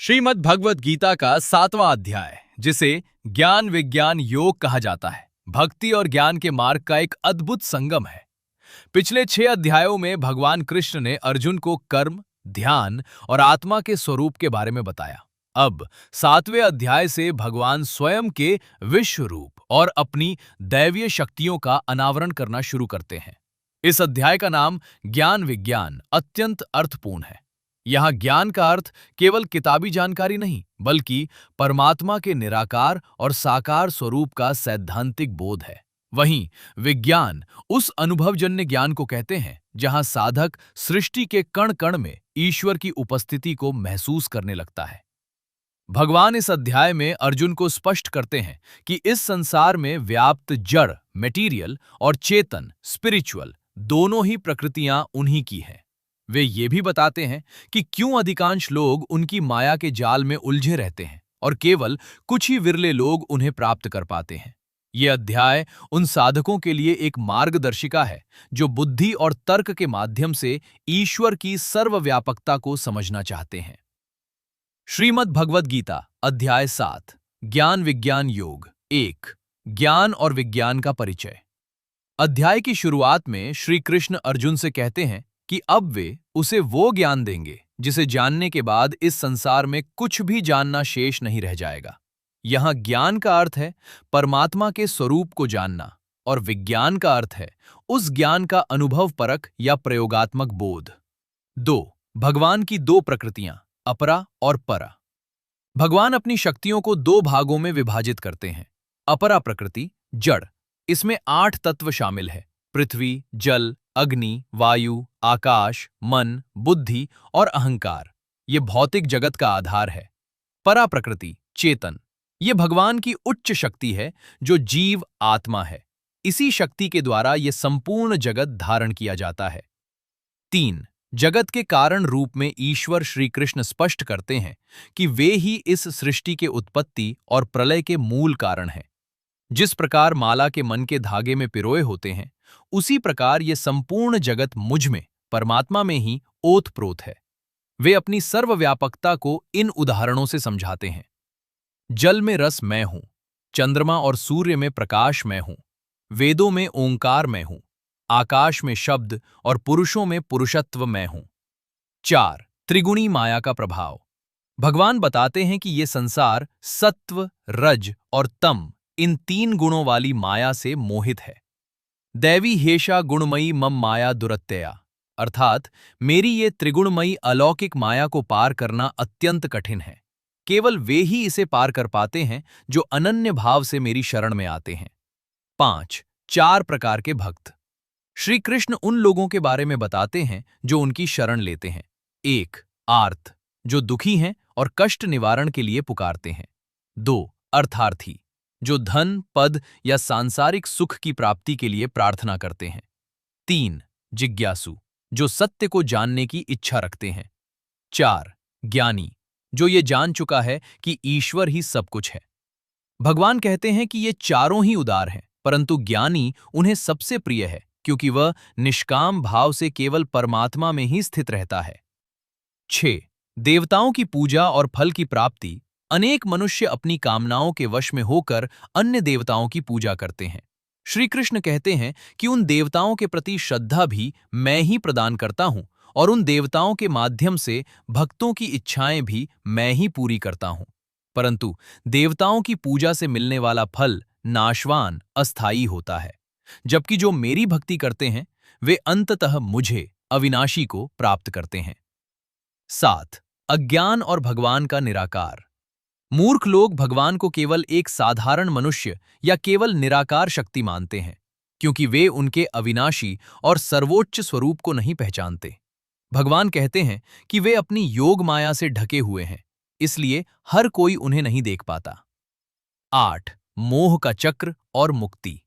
श्रीमद् भगवत गीता का 7वां अध्याय, जिसे ज्ञान विज्ञान योग कहा जाता है, भक्ति और ज्ञान के मार्ग का एक अद्भुत संगम है। पिछले 6 अध्यायों में भगवान कृष्ण ने अर्जुन को कर्म, ध्यान और आत्मा के स्वरूप के बारे में बताया। अब 7वें अध्याय से भगवान स्वयं के विश्व रूप और अपनी दैवीय शक्तियों का अनावरण करना शुरू करते हैं। इस अध्याय का नाम ज्ञान विज्ञान अत्यंत अर्थपूर्ण है। यहाँ ज्ञान का अर्थ केवल किताबी जानकारी नहीं, बल्कि परमात्मा के निराकार और साकार स्वरूप का सैद्धांतिक बोध है। वहीं विज्ञान उस अनुभवजन्य ज्ञान को कहते हैं जहाँ साधक सृष्टि के कण कण में ईश्वर की उपस्थिति को महसूस करने लगता है। भगवान इस अध्याय में अर्जुन को स्पष्ट करते हैं कि इस संसार में व्याप्त जड़ मटेरियल और चेतन स्पिरिचुअल दोनों ही प्रकृतियां उन्हीं की हैं। वे ये भी बताते हैं कि क्यों अधिकांश लोग उनकी माया के जाल में उलझे रहते हैं और केवल कुछ ही विरले लोग उन्हें प्राप्त कर पाते हैं। ये अध्याय उन साधकों के लिए एक मार्गदर्शिका है जो बुद्धि और तर्क के माध्यम से ईश्वर की सर्वव्यापकता को समझना चाहते हैं। श्रीमद् भगवद गीता अध्याय 7 ज्ञान विज्ञान योग 1 ज्ञान और विज्ञान का परिचय। अध्याय की शुरुआत में श्री कृष्ण अर्जुन से कहते हैं कि अब वे उसे वो ज्ञान देंगे जिसे जानने के बाद इस संसार में कुछ भी जानना शेष नहीं रह जाएगा। यहाँ ज्ञान का अर्थ है परमात्मा के स्वरूप को जानना और विज्ञान का अर्थ है उस ज्ञान का अनुभव परक या प्रयोगात्मक बोध। 2 भगवान की 2 प्रकृतियां अपरा और परा। भगवान अपनी शक्तियों को 2 भागों में विभाजित करते हैं। अपरा प्रकृति जड़, इसमें 8 तत्व शामिल है: पृथ्वी, जल, अग्नि, वायु, आकाश, मन, बुद्धि और अहंकार। ये भौतिक जगत का आधार है। परा प्रकृति चेतन, ये भगवान की उच्च शक्ति है जो जीव आत्मा है। इसी शक्ति के द्वारा ये संपूर्ण जगत धारण किया जाता है। 3 जगत के कारण रूप में ईश्वर श्री कृष्ण स्पष्ट करते हैं कि वे ही इस सृष्टि के उत्पत्ति और प्रलय के मूल कारण हैं। जिस प्रकार माला के मन के धागे में पिरोए होते हैं, उसी प्रकार ये संपूर्ण जगत मुझ में परमात्मा में ही ओतप्रोत है। वे अपनी सर्वव्यापकता को इन उदाहरणों से समझाते हैं। जल में रस मैं हूं, चंद्रमा और सूर्य में प्रकाश मैं हूं, वेदों में ओंकार मैं हूं, आकाश में शब्द और पुरुषों में पुरुषत्व मैं हूं। 4 त्रिगुणी माया का प्रभाव। भगवान बताते हैं कि ये संसार सत्व, रज और तम इन 3 गुणों वाली माया से मोहित है। दैवी हेषा गुणमयी मम माया दुरत्यया, अर्थात मेरी ये त्रिगुणमयी अलौकिक माया को पार करना अत्यंत कठिन है। केवल वे ही इसे पार कर पाते हैं जो अनन्य भाव से मेरी शरण में आते हैं। 5 4 प्रकार के भक्त। श्री कृष्ण उन लोगों के बारे में बताते हैं जो उनकी शरण लेते हैं। 1 आर्त, जो दुखी हैं और कष्ट निवारण के लिए पुकारते हैं। 2 अर्थार्थी, जो धन, पद या सांसारिक सुख की प्राप्ति के लिए प्रार्थना करते हैं। 3 जिज्ञासु, जो सत्य को जानने की इच्छा रखते हैं। 4 ज्ञानी, जो ये जान चुका है कि ईश्वर ही सब कुछ है। भगवान कहते हैं कि ये चारों ही उदार हैं, परंतु ज्ञानी उन्हें सबसे प्रिय है क्योंकि वह निष्काम भाव से केवल परमात्मा में ही स्थित रहता है। 6 देवताओं की पूजा और फल की प्राप्ति। अनेक मनुष्य अपनी कामनाओं के वश में होकर अन्य देवताओं की पूजा करते हैं। श्री कृष्ण कहते हैं कि उन देवताओं के प्रति श्रद्धा भी मैं ही प्रदान करता हूं और उन देवताओं के माध्यम से भक्तों की इच्छाएं भी मैं ही पूरी करता हूं। परंतु देवताओं की पूजा से मिलने वाला फल नाशवान, अस्थायी होता है, जबकि जो मेरी भक्ति करते हैं वे अंततः मुझे अविनाशी को प्राप्त करते हैं। 7 अज्ञान और भगवान का निराकार। मूर्ख लोग भगवान को केवल एक साधारण मनुष्य या केवल निराकार शक्ति मानते हैं, क्योंकि वे उनके अविनाशी और सर्वोच्च स्वरूप को नहीं पहचानते। भगवान कहते हैं कि वे अपनी योग माया से ढके हुए हैं, इसलिए हर कोई उन्हें नहीं देख पाता। 8 मोह का चक्र और मुक्ति।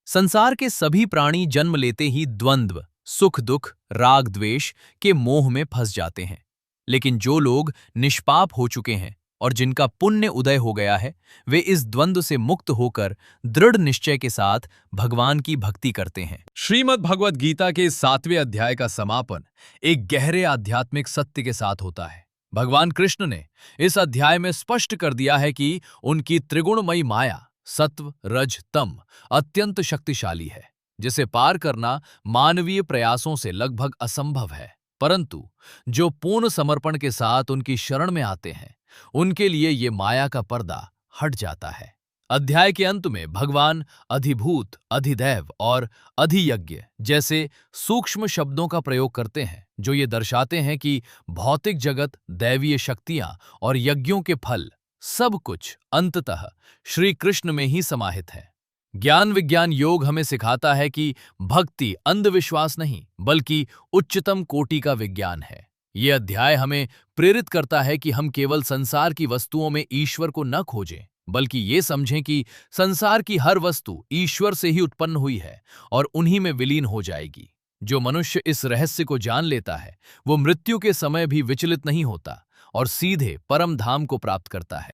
संसार के सभी प्राणी जन्म लेते ही द्वंद्व, सुख दुख, राग द्वेष के मोह में फंस जाते हैं, लेकिन जो लोग निष्पाप हो चुके हैं और जिनका पुण्य उदय हो गया है, वे इस द्वंद्व से मुक्त होकर दृढ़ निश्चय के साथ भगवान की भक्ति करते हैं। श्रीमद् भगवद गीता के 7वें अध्याय का समापन एक गहरे आध्यात्मिक सत्य के साथ होता है। भगवान कृष्ण ने इस अध्याय में स्पष्ट कर दिया है कि उनकी त्रिगुणमयी माया सत्व रज तम अत्यंत शक्तिशाली है, जिसे पार करना मानवीय प्रयासों से लगभग असंभव है। परंतु जो पूर्ण समर्पण के साथ उनकी शरण में आते हैं, उनके लिए ये माया का पर्दा हट जाता है। अध्याय के अंत में भगवान अधिभूत, अधिदैव और अधियज्ञ जैसे सूक्ष्म शब्दों का प्रयोग करते हैं, जो ये दर्शाते हैं कि भौतिक जगत, दैवीय शक्तियां और यज्ञों के फल सब कुछ अंततः श्री कृष्ण में ही समाहित है। ज्ञान विज्ञान योग हमें सिखाता है कि भक्ति अंधविश्वास नहीं, बल्कि उच्चतम कोटि का विज्ञान है। ये अध्याय हमें प्रेरित करता है कि हम केवल संसार की वस्तुओं में ईश्वर को न खोजें, बल्कि ये समझें कि संसार की हर वस्तु ईश्वर से ही उत्पन्न हुई है और उन्हीं में विलीन हो जाएगी। जो मनुष्य इस रहस्य को जान लेता है, वो मृत्यु के समय भी विचलित नहीं होता और सीधे परम धाम को प्राप्त करता है।